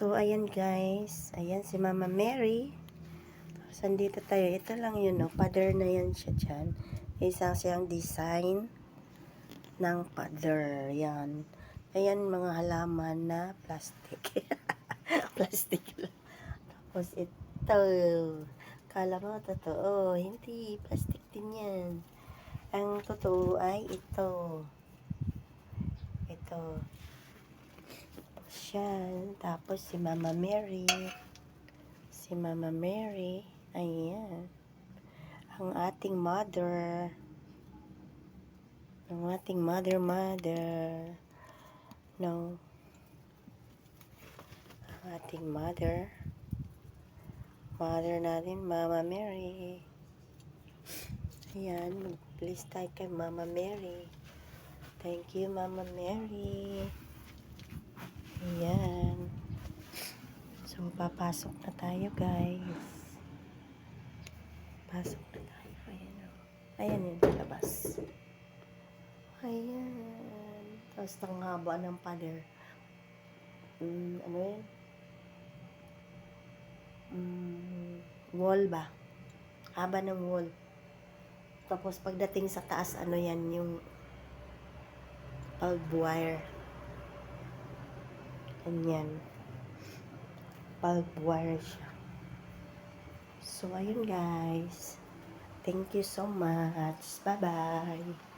So, ayan guys. Ayan si Mama Mary. Tapos, andito tayo. Ito lang yun, no? Pader na yan siya dyan. Isang siyang design ng pader. Yan. Ayan, mga halaman na plastic. Plastic lang. Tapos, ito. Kala mo, totoo. Hindi. Plastic din yan. Ang totoo ay ito. Ito. Yan. Tapos si Mama Mary. Si Mama Mary. Ayan. Ang ating mother. Ang ating mother. No. Ang ating mother. Mother natin, Mama Mary. Ayan. Mag-please tayo kay Mama Mary. Thank you, Mama Mary. Ayan. So, papasok na tayo, guys. Pasok na tayo. Ayan, o. Ayan yung labas. Ayan. Tapos, ang haba ng pader. Ano yun? Wall ba? Haba ng wall. Tapos, pagdating sa taas, ano yan, yung bulb wire. Ganyan. Bulb wire siya. So, ayun guys. Thank you so much. Bye-bye.